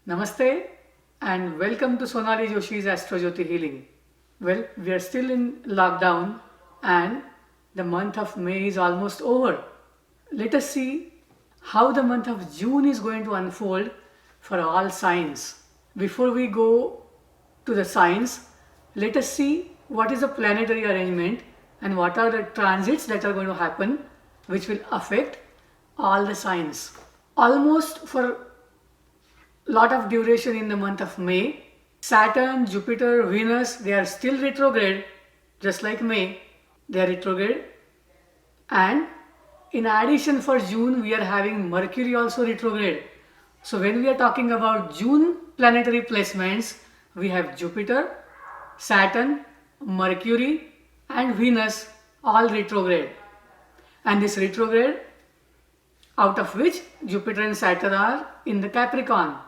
Namaste and welcome to Sonali Joshi's Astrojyoti Healing. Well, we are still in lockdown and the month of May is almost over. Let us see how the month of June is going to unfold for all signs. Before we go to the signs, let us see what is the planetary arrangement and what are the transits that are going to happen which will affect all the signs. Almost for lot of duration in the month of May. Saturn, Jupiter, Venus, they are still retrograde, just like May, they are retrograde. And in addition for June, we are having Mercury also retrograde. So when we are talking about June planetary placements, we have Jupiter, Saturn, Mercury and Venus all retrograde. And this retrograde, out of which Jupiter and Saturn are in the Capricorn.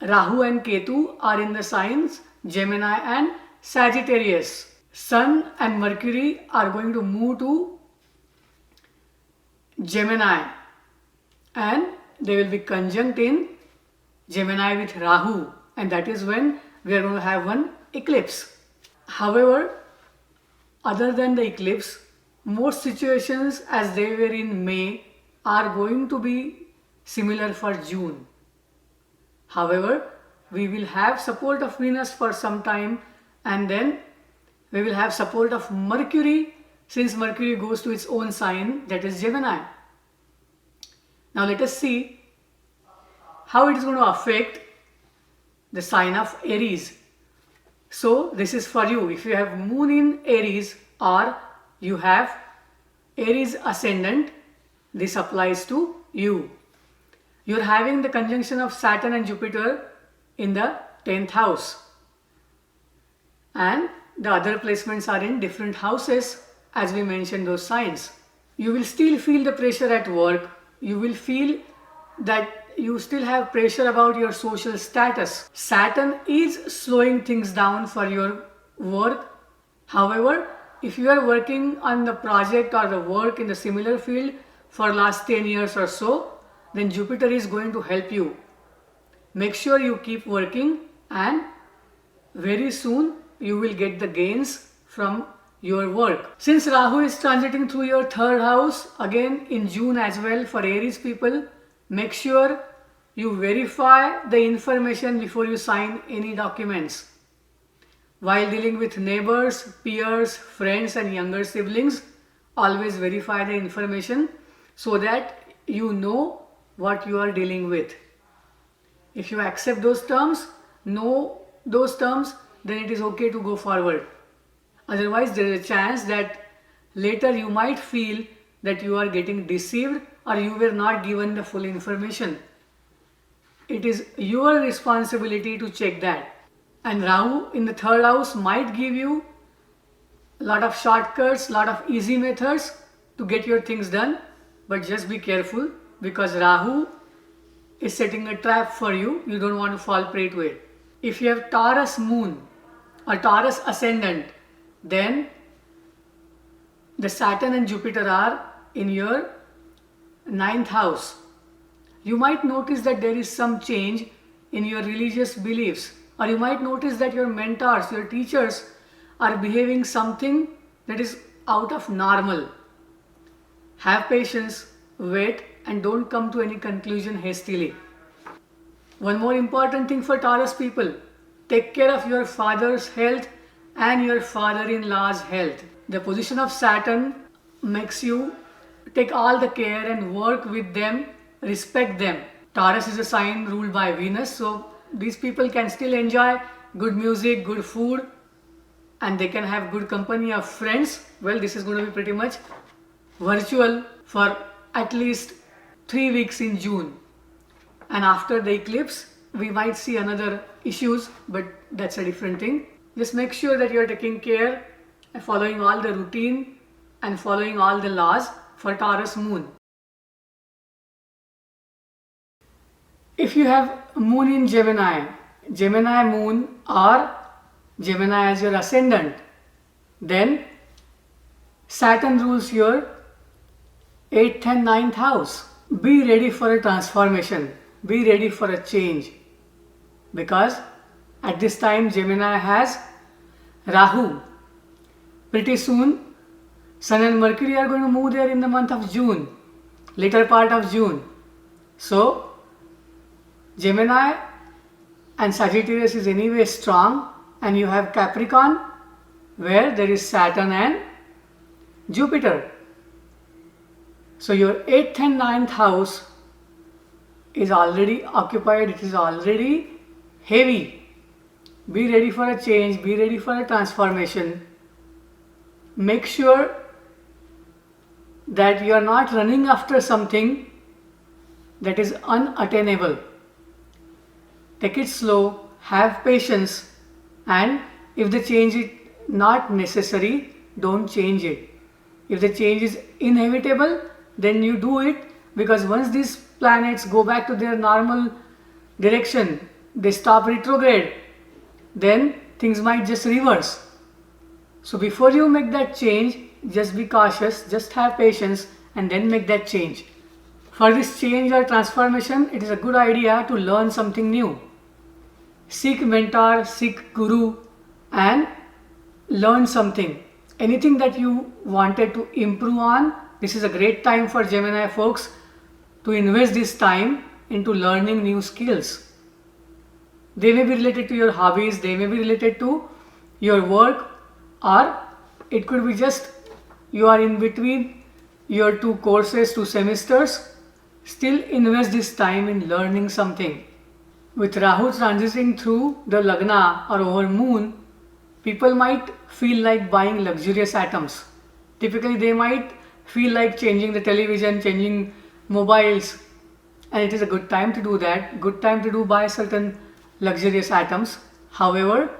Rahu and Ketu are in the signs Gemini and Sagittarius. Sun and Mercury are going to move to Gemini and they will be conjunct in Gemini with Rahu, and that is when we are going to have one eclipse. However, other than the eclipse, most situations as they were in May are going to be similar for June. However, we will have support of Venus for some time and then we will have support of Mercury since Mercury goes to its own sign, that is Gemini. Now let us see how it is going to affect the sign of Aries. So this is for you. If you have Moon in Aries or you have Aries ascendant, this applies to you. You are having the conjunction of Saturn and Jupiter in the 10th house. And the other placements are in different houses as we mentioned those signs. You will still feel the pressure at work. You will feel that you still have pressure about your social status. Saturn is slowing things down for your work. However, if you are working on the project or the work in the similar field for last 10 years or so, then Jupiter is going to help you. Make sure you keep working and very soon you will get the gains from your work. Since Rahu is transiting through your 3rd house, again in June as well for Aries people, make sure you verify the information before you sign any documents. While dealing with neighbors, peers, friends and younger siblings, always verify the information so that you know what you are dealing with. If you accept those terms, know those terms, then it is okay to go forward. Otherwise, there is a chance that later you might feel that you are getting deceived or you were not given the full information. It is your responsibility to check that. And Rahu in the 3rd house might give you a lot of shortcuts, lot of easy methods to get your things done, but just be careful because Rahu is setting a trap for you. You don't want to fall prey to it. If you have Taurus moon or Taurus ascendant, then the Saturn and Jupiter are in your 9th house. You might notice that there is some change in your religious beliefs, or you might notice that your mentors, your teachers are behaving something that is out of normal. Have patience, wait, and don't come to any conclusion hastily. One more important thing for Taurus people, take care of your father's health and your father-in-law's health. The position of Saturn makes you take all the care and work with them, respect them. Taurus is a sign ruled by Venus, so these people can still enjoy good music, good food, and they can have good company of friends. Well, this is going to be pretty much virtual for at least 3 weeks in June. And after the eclipse, we might see another issues, but that's a different thing. Just make sure that you are taking care and following all the routine and following all the laws for Taurus moon. If you have moon in Gemini, Gemini moon or Gemini as your ascendant, then Saturn rules your 8th and 9th house. Be ready for a transformation. be ready for a change, because at this time Gemini has Rahu. Pretty soon Sun and Mercury are going to move there in the month of June, later part of June. So Gemini and Sagittarius is anyway strong, and you have Capricorn where there is Saturn and Jupiter. So your 8th and 9th house is already occupied, it is already heavy. Be ready for a change, be ready for a transformation. Make sure that you are not running after something that is unattainable. Take it slow, have patience, and if the change is not necessary, don't change it. If the change is inevitable, then you do it, because once these planets go back to their normal direction, they stop retrograde, then things might just reverse. So before you make that change, just be cautious, just have patience, and then make that change. For this change or transformation, it is a good idea to learn something new. Seek mentor, seek guru, and learn something. Anything that you wanted to improve on, this is a great time for Gemini folks to invest this time into learning new skills. They may be related to your hobbies, they may be related to your work, or it could be just you are in between your two courses, 2 semesters. Still invest this time in learning something. With Rahu transiting through the Lagna or over moon, people might feel like buying luxurious items. Typically they might feel like changing the television, changing mobiles, and it is a good time to do that, good time to buy certain luxurious items. However,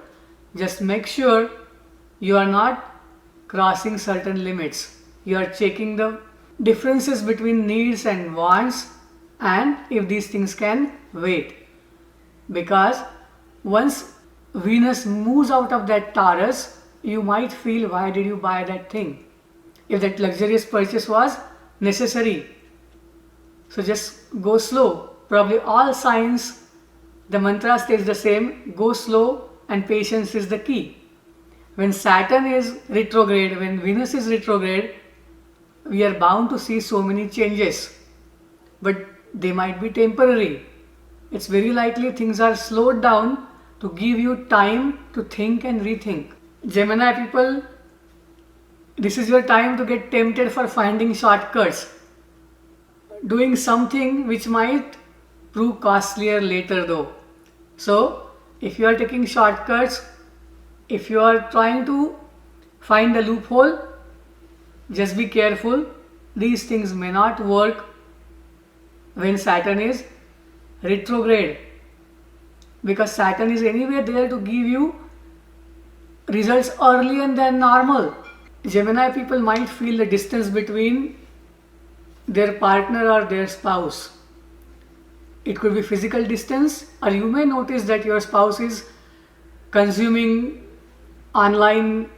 just make sure you are not crossing certain limits. You are checking the differences between needs and wants, and if these things can wait. Because once Venus moves out of that Taurus, you might feel, why did you buy that thing? If that luxurious purchase was necessary. So just go slow. Probably all signs, the mantra stays the same, go slow, and patience is the key. When Saturn is retrograde, when Venus is retrograde, we are bound to see so many changes, but they might be temporary. It's very likely things are slowed down to give you time to think and rethink. Gemini people, this is your time to get tempted for finding shortcuts, doing something which might prove costlier later though. So if you are taking shortcuts, if you are trying to find a loophole, just be careful. These things may not work when Saturn is retrograde, because Saturn is anyway there to give you results earlier than normal. Gemini people might feel the distance between their partner or their spouse. It could be physical distance, or you may notice that your spouse is consuming online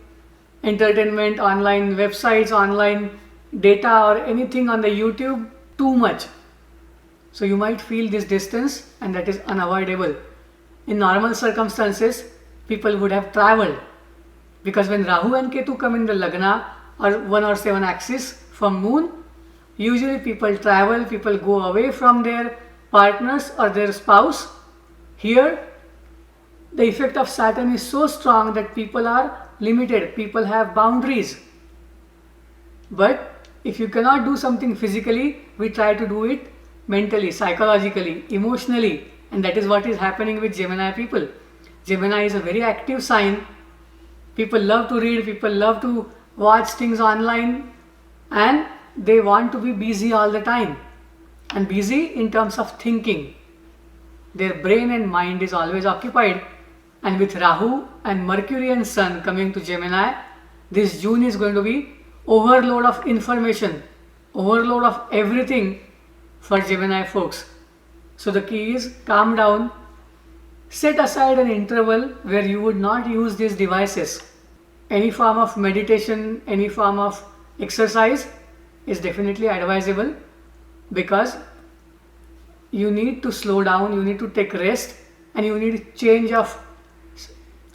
entertainment, online websites, online data, or anything on the YouTube too much. So you might feel this distance, and that is unavoidable. In normal circumstances, people would have traveled, because when Rahu and Ketu come in the Lagna or 1 or 7 axis from moon, usually people travel, people go away from their partners or their spouse. Here, the effect of Saturn is so strong that people are limited, people have boundaries. But if you cannot do something physically, we try to do it mentally, psychologically, emotionally, and that is what is happening with Gemini people. Gemini is a very active sign. People love to read, people love to watch things online, and they want to be busy all the time, and busy in terms of thinking. Their brain and mind is always occupied, and with Rahu and Mercury and Sun coming to Gemini, this June is going to be overload of information, overload of everything for Gemini folks. So the key is calm down, set aside an interval where you would not use these devices. Any form of meditation, any form of exercise is definitely advisable, because you need to slow down, you need to take rest, and you need change of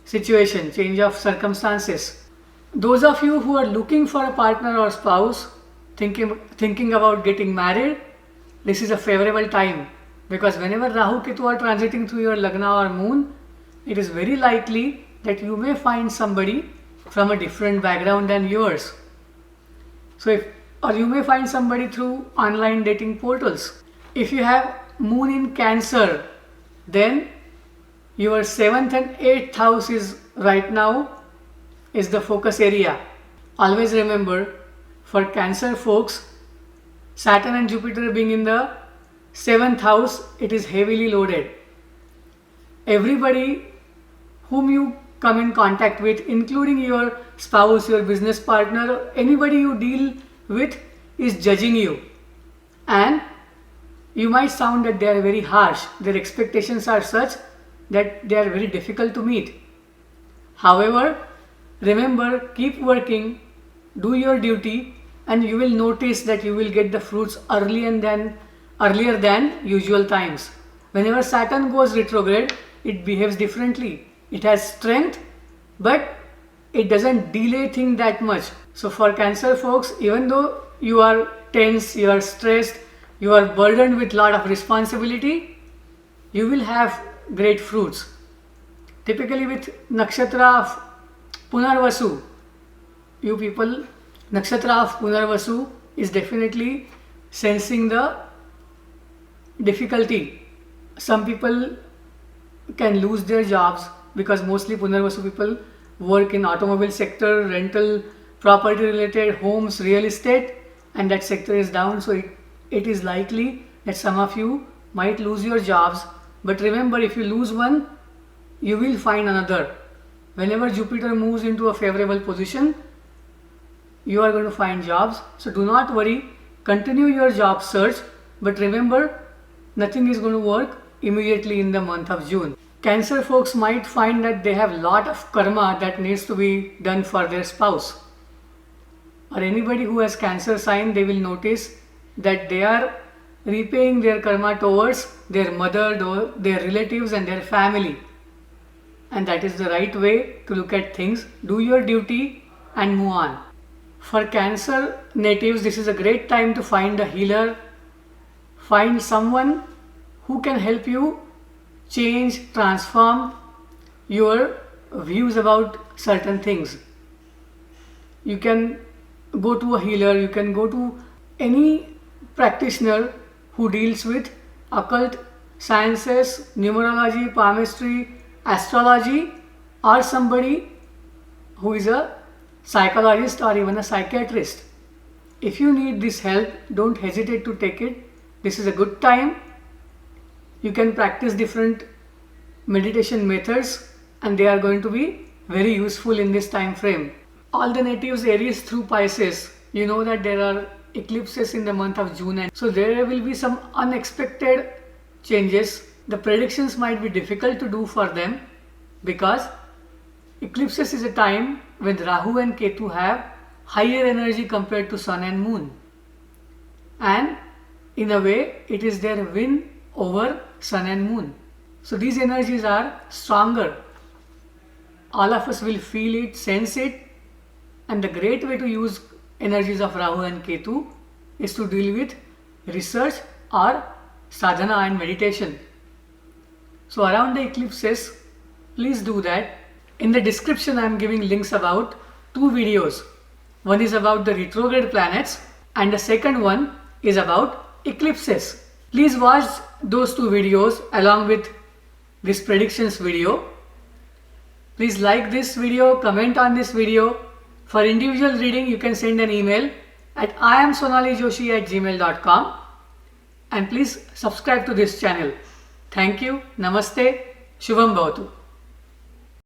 situation, change of circumstances. Those of you who are looking for a partner or spouse, thinking about getting married, this is a favorable time, because whenever Rahu Ketu are transiting through your Lagna or Moon, it is very likely that you may find somebody from a different background than yours. Or you may find somebody through online dating portals. If you have Moon in Cancer, then your 7th and 8th house is right now is the focus area. Always remember, for Cancer folks, Saturn and Jupiter being in the 7th house, it is heavily loaded. Everybody whom you come in contact with, including your spouse, your business partner, anybody you deal with is judging you. And you might sound that they are very harsh. Their expectations are such that they are very difficult to meet. However, remember, keep working, do your duty, and you will notice that you will get the fruits earlier than usual times. Whenever Saturn goes retrograde, it behaves differently. It has strength, but it doesn't delay things that much. So for Cancer folks, even though you are tense, you are stressed, you are burdened with lot of responsibility, you will have great fruits. Typically with Nakshatra of Punarvasu, you people, Nakshatra of Punarvasu is definitely sensing the difficulty. Some people can lose their jobs, because mostly Punarvasu people work in automobile sector, rental, property related, homes, real estate, and that sector is down. So it is likely that some of you might lose your jobs. But remember, if you lose one, you will find another. Whenever Jupiter moves into a favorable position, you are going to find jobs. So do not worry, continue your job search, but remember, nothing is going to work immediately in the month of June. Cancer folks might find that they have a lot of karma that needs to be done for their spouse. Or anybody who has Cancer sign, they will notice that they are repaying their karma towards their mother, their relatives and their family. And that is the right way to look at things. Do your duty and move on. For Cancer natives, this is a great time to find a healer. Find someone who can help you change, transform your views about certain things. You can go to a healer, you can go to any practitioner who deals with occult sciences, numerology, palmistry, astrology, or somebody who is a psychologist or even a psychiatrist. If you need this help, don't hesitate to take it. This is a good time. You can practice different meditation methods and they are going to be very useful in this time frame. All the natives Aries through Pisces, you know that there are eclipses in the month of June, and so there will be some unexpected changes. The predictions might be difficult to do for them because eclipses is a time when Rahu and Ketu have higher energy compared to Sun and Moon, and in a way it is their win over Sun and Moon. So these energies are stronger. All of us will feel it, sense it, and the great way to use energies of Rahu and Ketu is to deal with research or sadhana and meditation. So around the eclipses, please do that. In the description I am giving links about 2 videos. One is about the retrograde planets and the second one is about eclipses. Please watch those 2 videos along with this predictions video. Please like this video, comment on this video. For individual reading, you can send an email at iamsonalijoshi@gmail.com and please subscribe to this channel. Thank you. Namaste. Shubham Bhavatu.